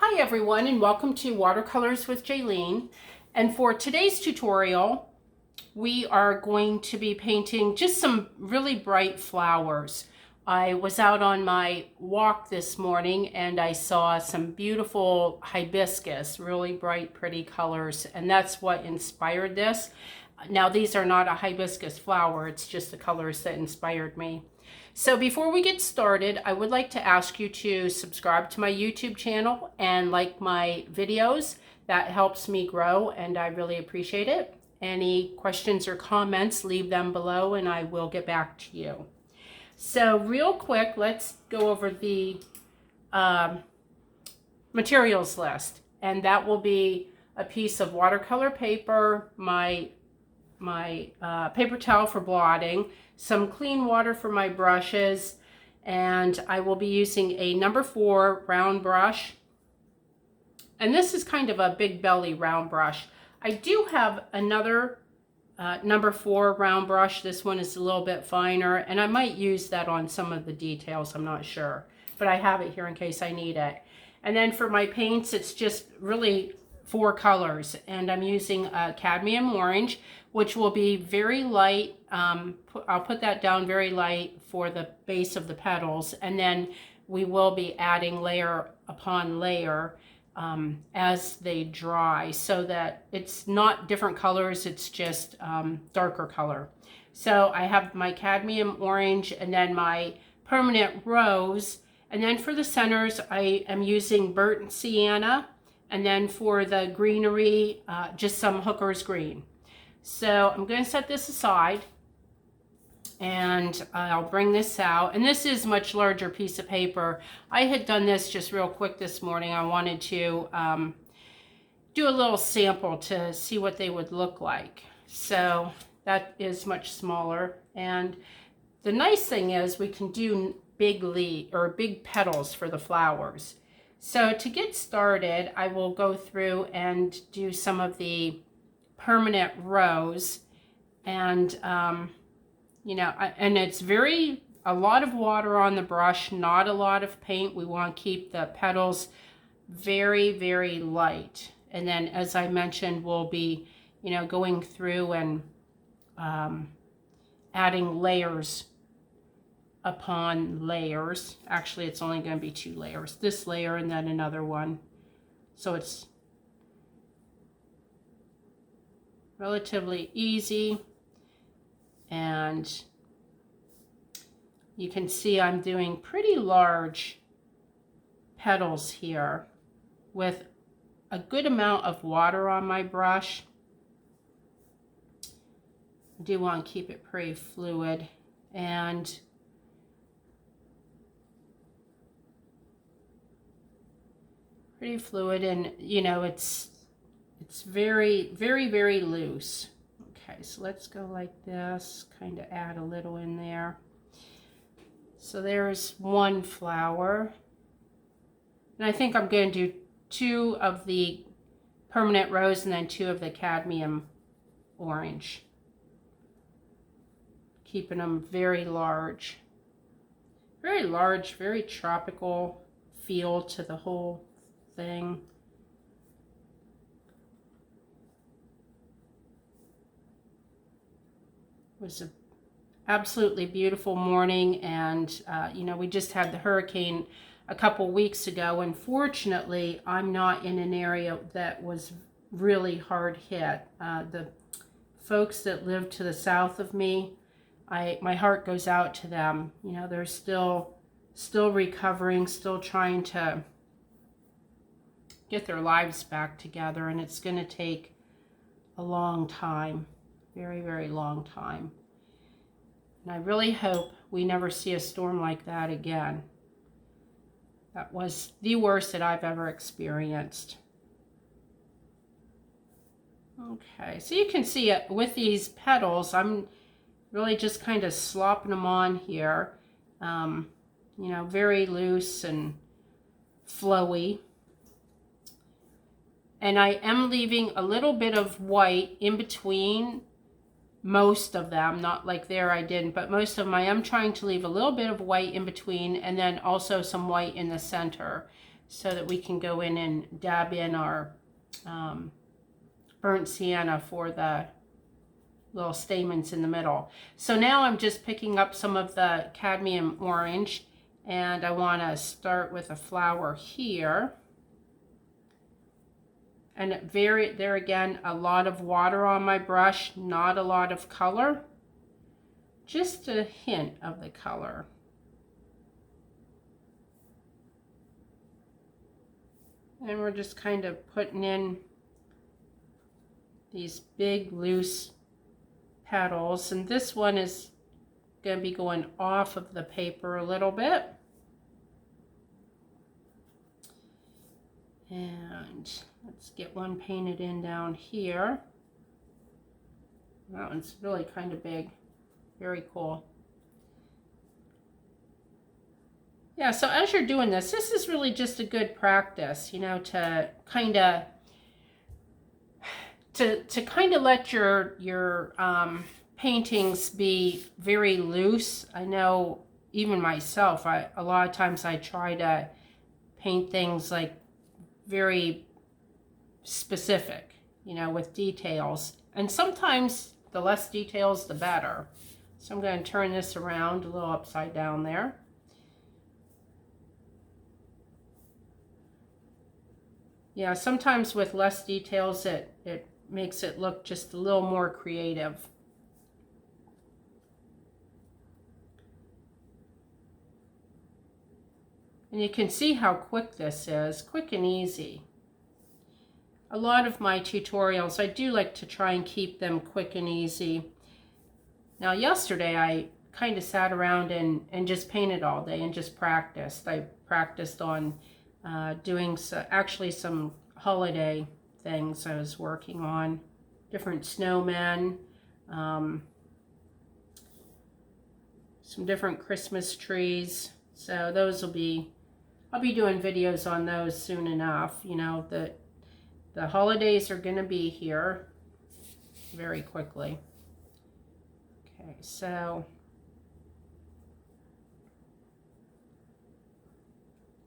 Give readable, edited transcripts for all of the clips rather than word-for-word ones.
Hi everyone, and welcome to Watercolors with Jaylene. And for today's tutorial, we are going to be painting just some really bright flowers. I was out on my walk this morning and I saw some beautiful hibiscus, really bright, pretty colors, and that's what inspired this. Now, these are not a hibiscus flower, it's just the colors that inspired me. So before we get started, I would like to ask you to subscribe to my YouTube channel and like my videos. That helps me grow and I really appreciate it. Any questions or comments, leave them below and I will get back to you. So real quick, let's go over the materials list. And that will be a piece of watercolor paper, my paper towel for blotting, some clean water for my brushes, and I will be using a number 4 round brush. And this is kind of a big belly round brush. I do have another number 4 round brush. This one is a little bit finer, and I might use that on some of the details, I'm not sure. But I have it here in case I need it. And then for my paints, it's just really 4 colors, and I'm using a cadmium orange, which will be very light. I'll put that down very light for the base of the petals, and then we will be adding layer upon layer as they dry, so that it's not different colors, it's just darker color. So I have my cadmium orange and then my permanent rose, and then for the centers I am using burnt sienna, and then for the greenery, just some Hooker's green. So I'm going to set this aside and I'll bring this out. And this is a much larger piece of paper. I had done this just real quick this morning. I wanted to do a little sample to see what they would look like. So that is much smaller. And the nice thing is we can do big petals for the flowers. So to get started, I will go through and do some of the permanent rose, and you know, and it's a lot of water on the brush, not a lot of paint. We want to keep the petals very, very light. And then, as I mentioned, we'll be, you know, going through and adding layers upon layers. Actually, it's only going to be 2 layers. This layer and then another one. So it's relatively easy. And you can see I'm doing pretty large petals here with a good amount of water on my brush. I do want to keep it pretty fluid, and and you know, it's very, very, very loose. Okay, so let's go like this, kind of add a little in there. So there's one flower, and I think I'm going to do 2 of the permanent rose and then 2 of the cadmium orange, keeping them very large, very tropical feel to the whole thing. It was an absolutely beautiful morning, and you know, we just had the hurricane a couple weeks ago, and fortunately I'm not in an area that was really hard hit. The folks that live to the south of me, my heart goes out to them. You know, they're still recovering, still trying to get their lives back together, and it's going to take a long time, very, very long time. And I really hope we never see a storm like that again. That was the worst that I've ever experienced. Okay, so you can see it with these petals. I'm really just kind of slopping them on here. You know, very loose and flowy. And I am leaving a little bit of white in between most of them, not like there I didn't, but most of them I am trying to leave a little bit of white in between, and then also some white in the center, so that we can go in and dab in our burnt sienna for the little stamens in the middle. So now I'm just picking up some of the cadmium orange, and I want to start with a flower here. And there again, a lot of water on my brush, not a lot of color, just a hint of the color. And we're just kind of putting in these big loose petals, and this one is going to be going off of the paper a little bit. And let's get one painted in down here. That one's really kind of big. Very cool. Yeah, so as you're doing this, this is really just a good practice, you know, to kind of let your paintings be very loose. I know even myself, a lot of times I try to paint things like very specific, you know, with details. And sometimes the less details, the better. So I'm going to turn this around a little upside down there. Yeah, sometimes with less details, it makes it look just a little more creative. And you can see how quick this is, quick and easy. A lot of my tutorials, I do like to try and keep them quick and easy. Now yesterday I kind of sat around and just painted all day and just practiced. I practiced on doing actually some holiday things I was working on, different snowmen, some different Christmas trees. So those will be, I'll be doing videos on those soon enough. You know, the holidays are going to be here very quickly. Okay, so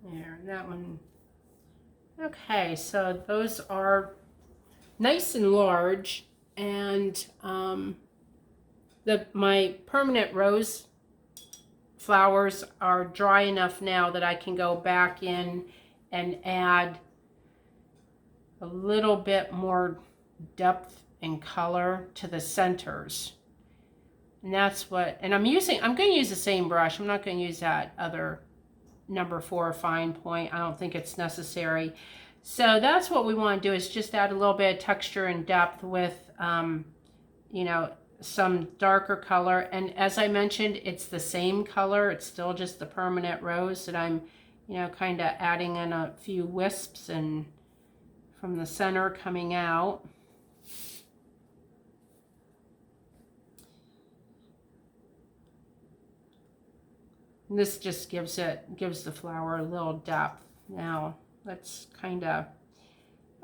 there, that one. Okay, so those are nice and large, and my permanent rose flowers are dry enough now that I can go back in and add a little bit more depth and color to the centers. And that's what, and I'm going to use the same brush. I'm not going to use that other number 4 fine point. I don't think it's necessary. So that's what we want to do, is just add a little bit of texture and depth with, you know, some darker color. And as I mentioned, it's the same color. It's still just the permanent rose that I'm, you know, kind of adding in a few wisps and from the center coming out. And this just gives the flower a little depth. Now let's kind of,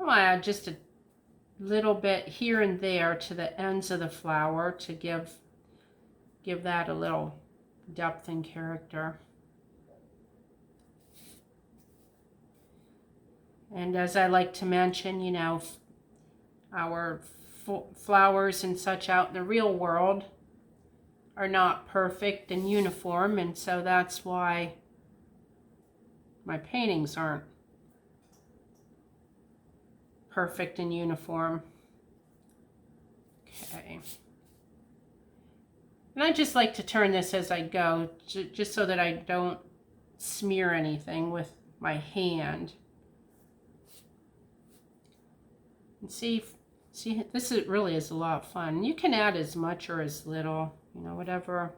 I want to add just a little bit here and there to the ends of the flower to give that a little depth and character. And as I like to mention, you know, our flowers and such out in the real world are not perfect and uniform, and so that's why my paintings aren't perfect and uniform. Okay. And I just like to turn this as I go, just so that I don't smear anything with my hand. And see, this really is a lot of fun. You can add as much or as little, you know, whatever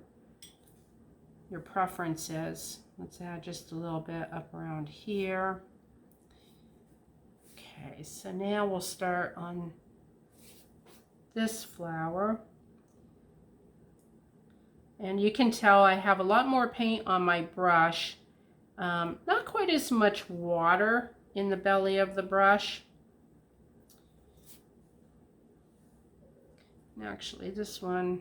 your preference is. Let's add just a little bit up around here. Okay, so now we'll start on this flower. And you can tell I have a lot more paint on my brush. Not quite as much water in the belly of the brush. Actually, this one,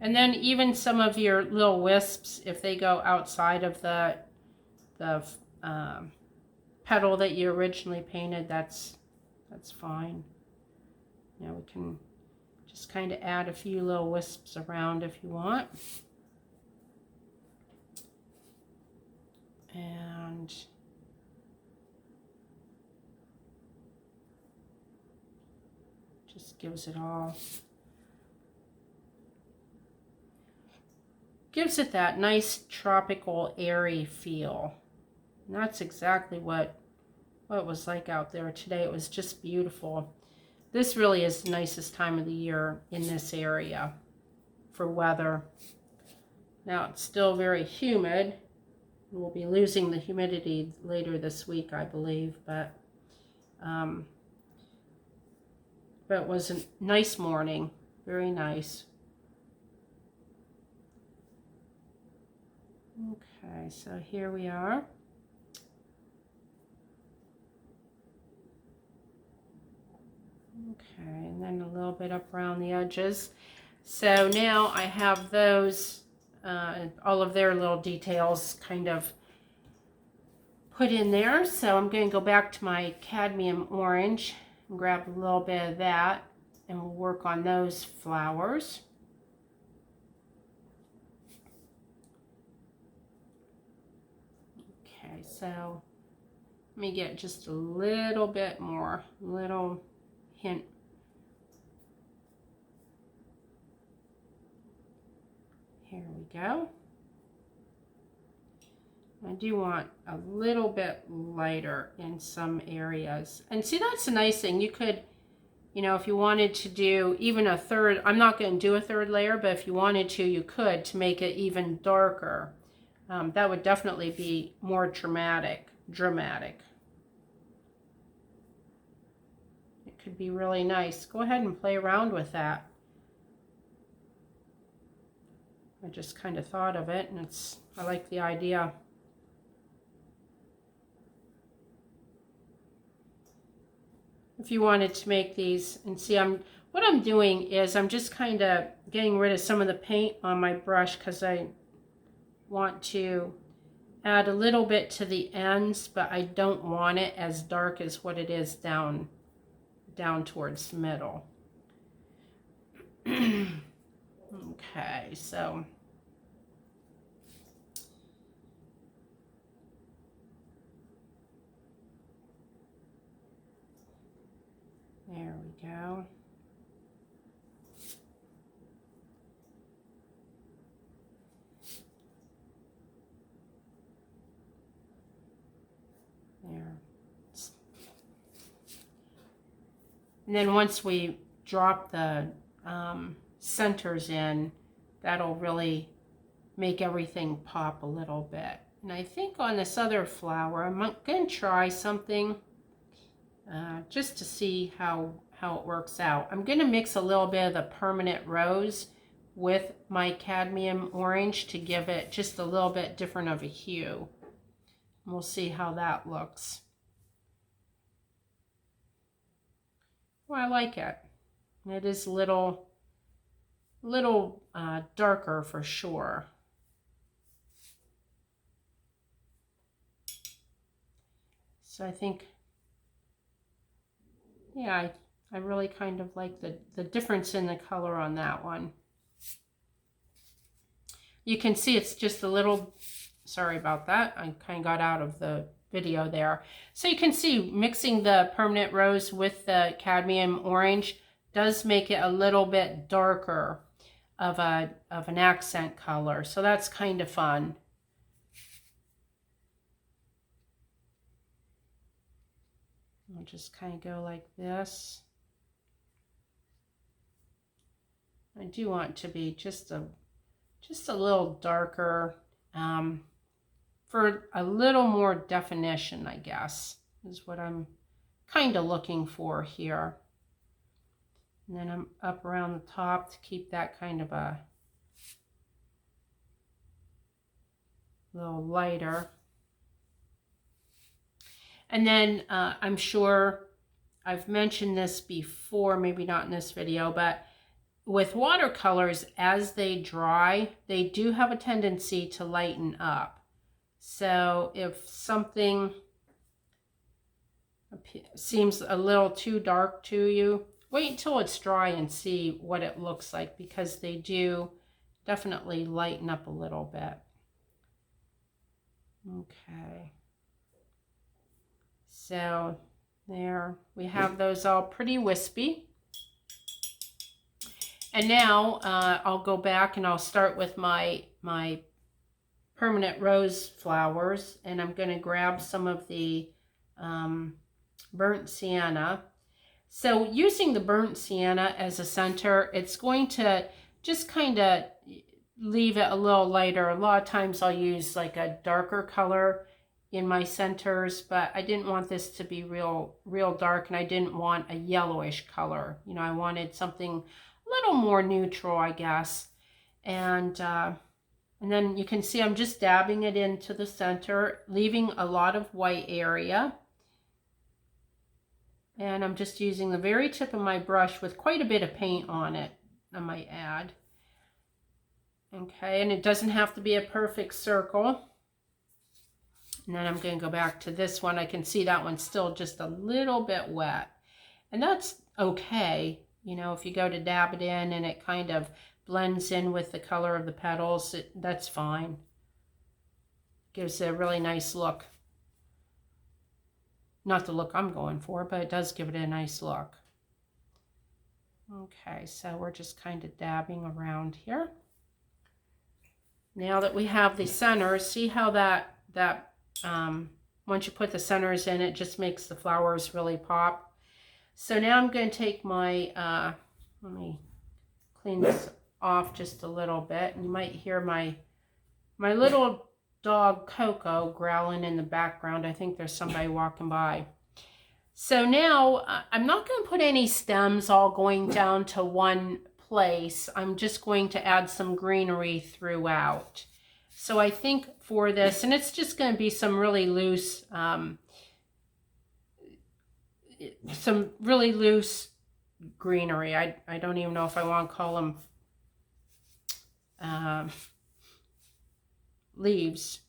And then even some of your little wisps, if they go outside of the petal that you originally painted, that's fine. Now we can just kind of add a few little wisps around if you want. And just gives it all, gives it that nice tropical airy feel. And that's exactly what it was like out there today. It was just beautiful. This really is the nicest time of the year in this area for weather. Now it's still very humid. We'll be losing the humidity later this week, I believe, but it was a nice morning, very nice. Okay, so here we are. Okay, and then a little bit up around the edges. So now I have those, all of their little details kind of put in there. So I'm going to go back to my cadmium orange and grab a little bit of that, and we'll work on those flowers. Okay, so let me get just a little bit more, little hint. Here we go. I do want a little bit lighter in some areas. And see, that's a nice thing. You could, you know, if you wanted to do even a third, I'm not going to do a third layer, but if you wanted to, you could, to make it even darker. That would definitely be more dramatic. It could be really nice. Go ahead and play around with that. I just kind of thought of it, and I like the idea. If you wanted to make these, and see, what I'm doing is I'm just kind of getting rid of some of the paint on my brush because I want to add a little bit to the ends, but I don't want it as dark as what it is down towards the middle. Okay, so there we go. There. And then once we drop the centers in, that'll really make everything pop a little bit. And I think on this other flower, I'm going to try something just to see how it works out. I'm going to mix a little bit of the permanent rose with my cadmium orange to give it just a little bit different of a hue. And we'll see how that looks. Well, I like it. It is a little darker for sure. So I think, yeah, I really kind of like the difference in the color on that one. You can see it's just a little, sorry about that, I kind of got out of the video there. So you can see mixing the permanent rose with the cadmium orange does make it a little bit darker of an accent color. So that's kind of fun. I'll just kind of go like this. I do want to be just a little darker for a little more definition, I guess, is what I'm kind of looking for here. And then I'm up around the top to keep that kind of a little lighter. And then I'm sure I've mentioned this before, maybe not in this video, but with watercolors, as they dry, they do have a tendency to lighten up. So if something seems a little too dark to you, wait until it's dry and see what it looks like, because they do definitely lighten up a little bit. Okay. So there we have those all pretty wispy. And now I'll go back and I'll start with my permanent rose flowers, and I'm going to grab some of the burnt sienna. So using the burnt sienna as a center, it's going to just kind of leave it a little lighter. A lot of times I'll use like a darker color in my centers, but I didn't want this to be real dark, and I didn't want a yellowish color. You know, I wanted something a little more neutral, I guess. And then you can see I'm just dabbing it into the center, leaving a lot of white area. And I'm just using the very tip of my brush with quite a bit of paint on it, I might add. Okay, and it doesn't have to be a perfect circle. And then I'm going to go back to this one. I can see that one's still just a little bit wet. And that's okay. You know, if you go to dab it in and it kind of blends in with the color of the petals, that's fine. Gives it a really nice look. Not the look I'm going for, but it does give it a nice look. Okay, so we're just kind of dabbing around here. Now that we have the centers, see how that once you put the centers in, it just makes the flowers really pop. So now I'm going to take my, let me clean this off just a little bit. And you might hear my little dog Coco growling in the background. I think there's somebody walking by. So now I'm not going to put any stems all going down to one place. I'm just going to add some greenery throughout. So I think for this, and it's just going to be some really loose greenery. I don't even know if I want to call them leaves,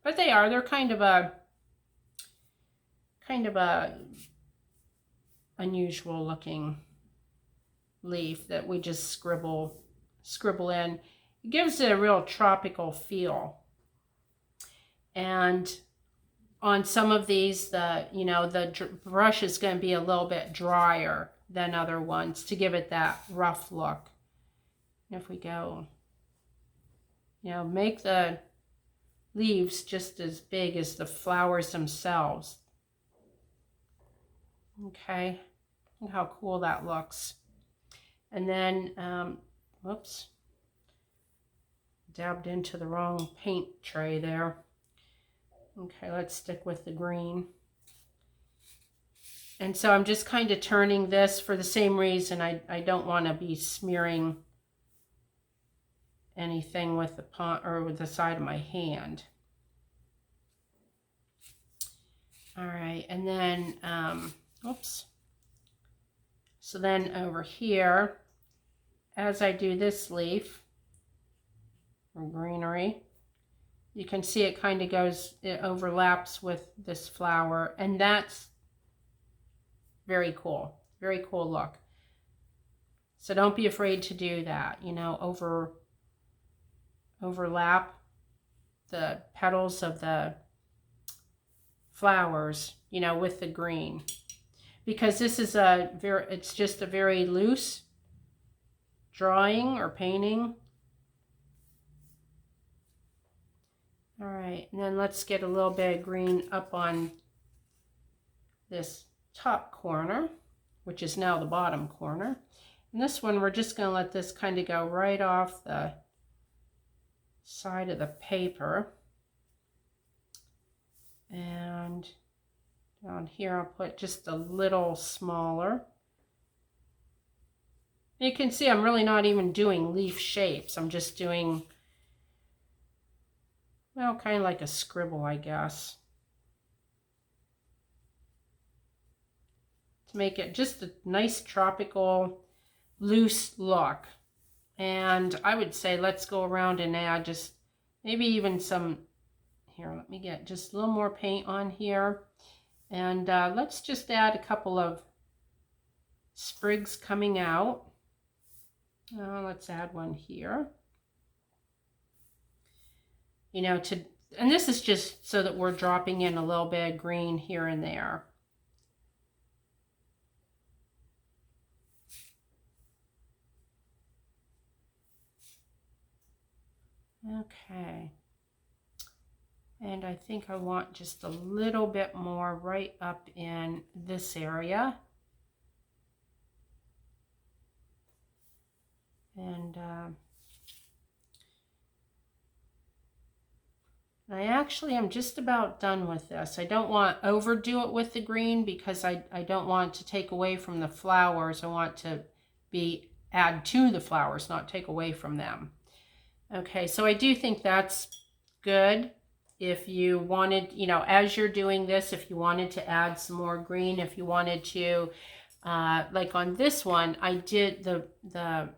but they're kind of a unusual looking leaf that we just scribble in. It gives it a real tropical feel. And on some of these, the brush is going to be a little bit drier than other ones to give it that rough look. And if we go, make the leaves just as big as the flowers themselves. Okay, look how cool that looks. And then, whoops, dabbed into the wrong paint tray there. Okay, let's stick with the green. And so I'm just kind of turning this for the same reason. I don't want to be smearing anything with the palm or with the side of my hand. All right, and then, oops. So then over here, as I do this leaf or greenery, you can see it kind of it overlaps with this flower, and that's very cool look. So don't be afraid to do that, overlap the petals of the flowers, with the green, because this is it's just a very loose drawing or painting. All right, and then let's get a little bit of green up on this top corner, which is now the bottom corner. And this one, we're just going to let this kind of go right off the side of the paper. And down here, I'll put just a little smaller. You can see I'm really not even doing leaf shapes. I'm just doing, well, kind of like a scribble, I guess, to make it just a nice tropical loose look. And I would say let's go around and add just maybe even some, here, let me get just a little more paint on here. And let's just add a couple of sprigs coming out. Let's add one here. You know, and this is just so that we're dropping in a little bit of green here and there. Okay. And I think I want just a little bit more right up in this area. And I actually am just about done with this. I don't want to overdo it with the green because I don't want to take away from the flowers. I want to add to the flowers, not take away from them. Okay, so I do think that's good. If you wanted, you know, as you're doing this, if you wanted to add some more green, if you wanted to, like on this one, I did the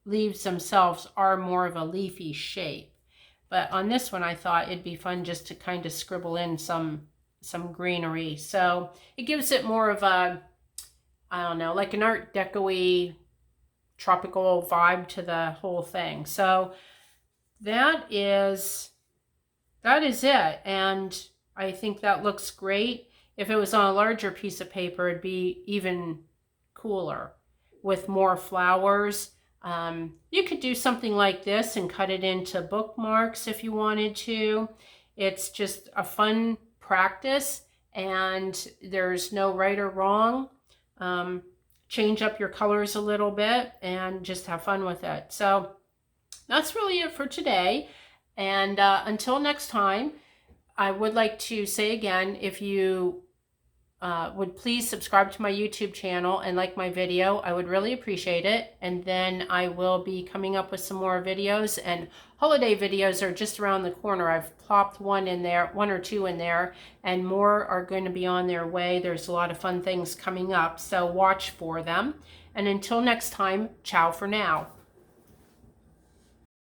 leaves themselves are more of a leafy shape. But on this one, I thought it'd be fun just to kind of scribble in some greenery. So it gives it more of a, I don't know, like an Art Deco-y tropical vibe to the whole thing. So that is it. And I think that looks great. If it was on a larger piece of paper, it'd be even cooler with more flowers. You could do something like this and cut it into bookmarks if you wanted to. It's just a fun practice and there's no right or wrong. Change up your colors a little bit and just have fun with it. So that's really it for today. And until next time, I would like to say again, if you would please subscribe to my YouTube channel and like my video, I would really appreciate it. And then I will be coming up with some more videos, and holiday videos are just around the corner. I've plopped one in there, one or two in there, and more are going to be on their way. There's a lot of fun things coming up, so watch for them. And until next time, ciao for now.